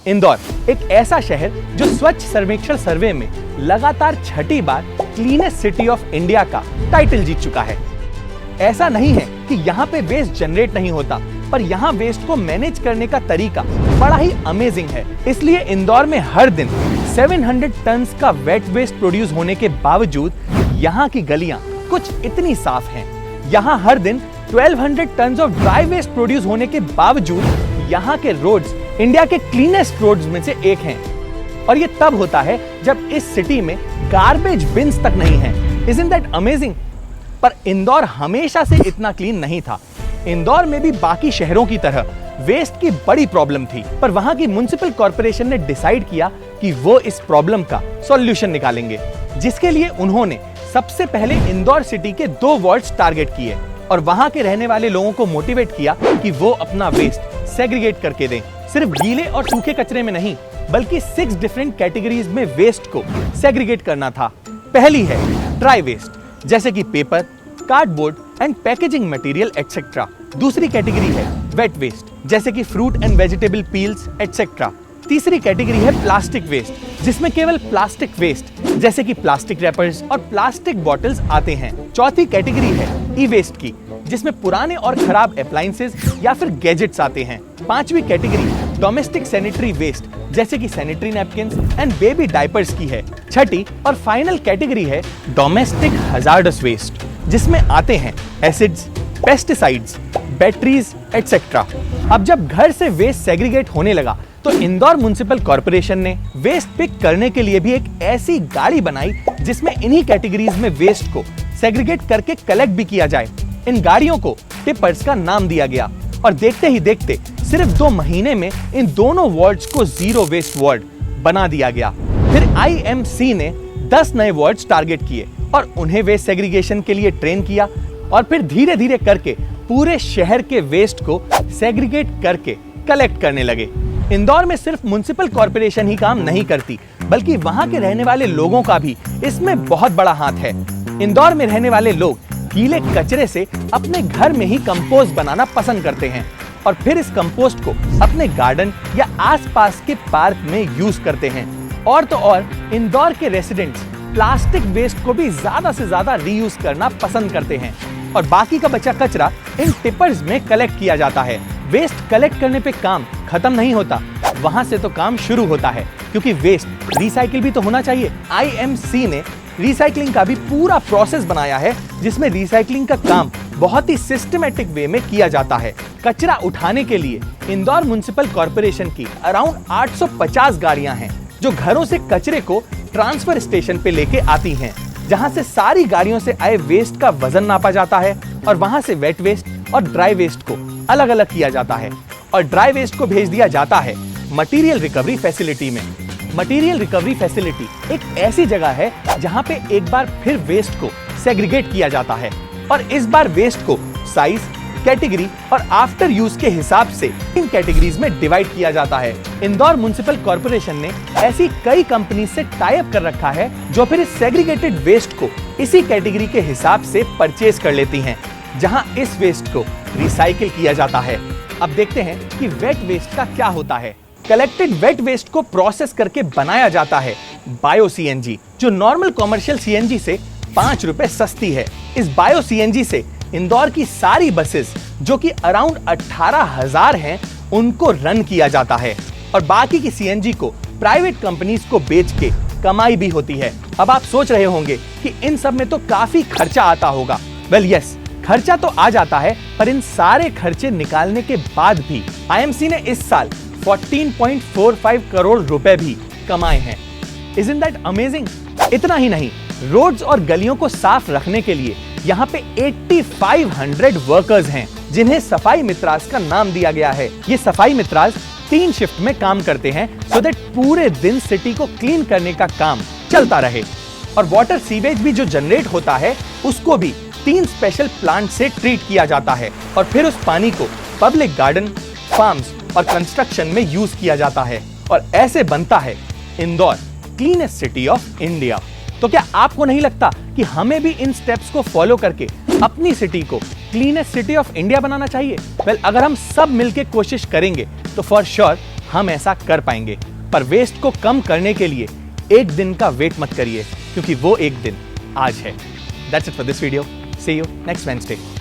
इंदौर एक ऐसा शहर जो स्वच्छ सर्वेक्षण सर्वे में लगातार छठी बार क्लीनेस्ट सिटी ऑफ इंडिया का टाइटल जीत चुका है। ऐसा नहीं है कि यहाँ पे वेस्ट जनरेट नहीं होता, पर यहाँ वेस्ट को मैनेज करने का तरीका बड़ा ही अमेजिंग है। इसलिए इंदौर में हर दिन 700 टन का वेट वेस्ट प्रोड्यूस होने के बावजूद यहाँ की गलियां कुछ इतनी साफ हैं। यहाँ हर दिन 1200 tonne of dry waste produce होने के बावजूद यहाँ के रोड्स इंडिया के क्लीनेस्ट रोड्स में से एक हैं। और ये तब होता है जब इस सिटी में गार्बेज बिन्स तक नहीं है। Isn't that amazing? पर इंदौर हमेशा से इतना क्लीन नहीं था। इंदौर में भी बाकी शहरों की तरह वेस्ट की बड़ी प्रॉब्लम थी, पर वहां की म्युनिसिपल कॉर्पोरेशन ने डिसाइड किया कि वो इस प्रॉब्लम का सॉल्यूशन निकालेंगे, जिसके लिए उन्होंने सबसे पहले इंदौर सिटी के 2 वार्ड्स टारगेट किए और वहां के रहने वाले लोगों को मोटिवेट किया कि वो अपना वेस्ट सेग्रीगेट करके दें। सिर्फ गीले और सूखे कचरे में नहीं, बल्कि 6 डिफरेंट कैटेगरीज में वेस्ट को सेग्रीगेट करना था। पहली है ड्राई वेस्ट, जैसे कि paper, cardboard and packaging material etcetera. दूसरी कैटेगरी है वेट वेस्ट, जैसे कि fruit and vegetable peels etcetera. तीसरी कैटेगरी है प्लास्टिक वेस्ट, जिसमें केवल प्लास्टिक वेस्ट जैसे कि प्लास्टिक रैपर्स और प्लास्टिक बॉटल्स आते हैं। चौथी कैटेगरी है ई वेस्ट की, जिसमें पुराने और खराब अप्लायंसेस या फिर गैजेट्स आते हैं। पांचवी कैटेगरी डोमेस्टिक सैनिटरी वेस्ट, जैसे कि sanitary napkins and baby diapers की है। छठी और फाइनल कैटेगरी है डोमेस्टिक हजार्डस वेस्ट, जिसमें आते हैं एसिड्स, पेस्टिसाइड्स, बैटरीज एटसेट्रा। अब जब घर से वेस्ट सेग्रीगेट होने लगा तो इंदौर म्युनिसिपल कॉर्पोरेशन ने वेस्ट पिक करने के लिए भी एक ऐसी गाड़ी बनाई जिसमें इन्हीं कैटेगरीज में वेस्ट को सेग्रीगेट करके कलेक्ट भी किया जाए। इन गाड़ियों को टिपर्स का नाम दिया गया और देखते ही देखते सिर्फ 2 महीने में इन दोनों वार्ड्स को जीरो वेस्ट वार्ड बना दिया गया। फिर IMC ने 10 नए वार्ड्स टारगेट किए और उन्हें वेस्ट सेग्रीगेशन के लिए ट्रेन किया और फिर धीरे धीरे करके पूरे शहर के वेस्ट को सेग्रीगेट करके कलेक्ट करने लगे। इंदौर में सिर्फ म्युनिसिपल कॉर्पोरेशन ही काम नहीं करती, बल्कि वहां के रहने वाले लोगों का भी इसमें बहुत बड़ा हाथ है। इंदौर में रहने वाले लोग गीले कचरे से अपने घर में ही कंपोस्ट बनाना पसंद करते हैं और फिर इस कंपोस्ट को अपने गार्डन या आसपास के पार्क में यूज करते हैं। और तो और इंदौर के रेसिडेंट्स प्लास्टिक वेस्ट को भी ज्यादा से ज्यादा रीयूज करना पसंद करते हैं और बाकी का बचा कचरा इन टिपर्स में कलेक्ट किया जाता है। वेस्ट कलेक्ट करने पे काम खत्म नहीं होता, वहां से तो काम शुरू होता है, क्योंकि वेस्ट रिसाइकिल भी तो होना चाहिए। IMC ने रिसाइकलिंग का भी पूरा प्रोसेस बनाया है, जिसमें रिसाइकलिंग का काम बहुत ही सिस्टमैटिक वे में किया जाता है। कचरा उठाने के लिए इंदौर म्युनिसिपल कॉर्पोरेशन की अराउंड 850 गाड़ियां हैं, जो घरों से कचरे को ट्रांसफर स्टेशन पे लेके आती हैं, जहां से सारी गाड़ियों से आए वेस्ट का वजन नापा जाता है और वहां से वेट वेस्ट और ड्राई वेस्ट को अलग अलग किया जाता है और ड्राई वेस्ट को भेज दिया जाता है मटेरियल रिकवरी फैसिलिटी में। मटेरियल रिकवरी फैसिलिटी एक ऐसी जगह है जहां पे एक बार फिर वेस्ट को सेग्रीगेट किया जाता है और इस बार वेस्ट को साइज, कैटेगरी और आफ्टर यूज के हिसाब से इन कैटेगरीज में डिवाइड किया जाता है। इंदौर म्युनिसिपल कॉर्पोरेशन ने ऐसी कई कंपनी से टाई अप कर रखा है जो फिर इस सेग्रीगेटेड वेस्ट को इसी कैटेगरी के हिसाब से परचेज कर लेती हैं, जहां इस वेस्ट को रिसाइकिल किया जाता है। अब देखते हैं कि वेट वेस्ट का क्या होता है। कलेक्टेड वेट वेस्ट को प्रोसेस करके बनाया जाता है बायो CNG, जो नॉर्मल कॉमर्शियल CNG से 5 रुपए सस्ती है। इस बायो CNG से इंदौर की सारी बसेस, जो कि अराउंड 18,000 हैं, उनको रन किया जाता है और बाकी की CNG को प्राइवेट कंपनीज को बेच के कमाई भी होती है। अब आप सोच रहे होंगे कि इन सब में तो काफी खर्चा आता होगा। वेल यस, खर्चा तो आ जाता है, पर इन सारे खर्चे निकालने के बाद भी IMC ने इस साल 14.45 करोड़ रुपए भी कमाए हैं। Isn't that amazing? इतना ही नहीं, रोड्स और गलियों को साफ रखने के लिए यहाँ पे 8500 वर्कर्स हैं, जिन्हें सफाई मित्रास का नाम दिया गया है। ये सफाई मित्रास 3 शिफ्ट में काम करते हैं, सो दैट पूरे दिन सिटी को क्लीन करने का काम चलता रहे। और वाटर सीवेज भी जो जनरेट होता है, उसको भी 3 स्पेशल प्लांट से ट्रीट किया जाता है और फिर उस पानी को पब्लिक गार्डन, फार्म्स और कंस्ट्रक्शन में यूज किया जाता है और ऐसे बनता है Indore cleanest city of India. तो क्या आपको नहीं लगता कि हमें भी इन स्टेप्स को फॉलो करके अपनी सिटी को क्लीनेस्ट सिटी ऑफ इंडिया बनाना चाहिए? वेल, अगर हम सब मिलके कोशिश करेंगे तो फॉर श्योर हम ऐसा कर पाएंगे। पर वेस्ट को कम करने के लिए एक दिन का वेट मत करिए, क्योंकि वो एक दिन आज है। That's it for this video. See you next Wednesday.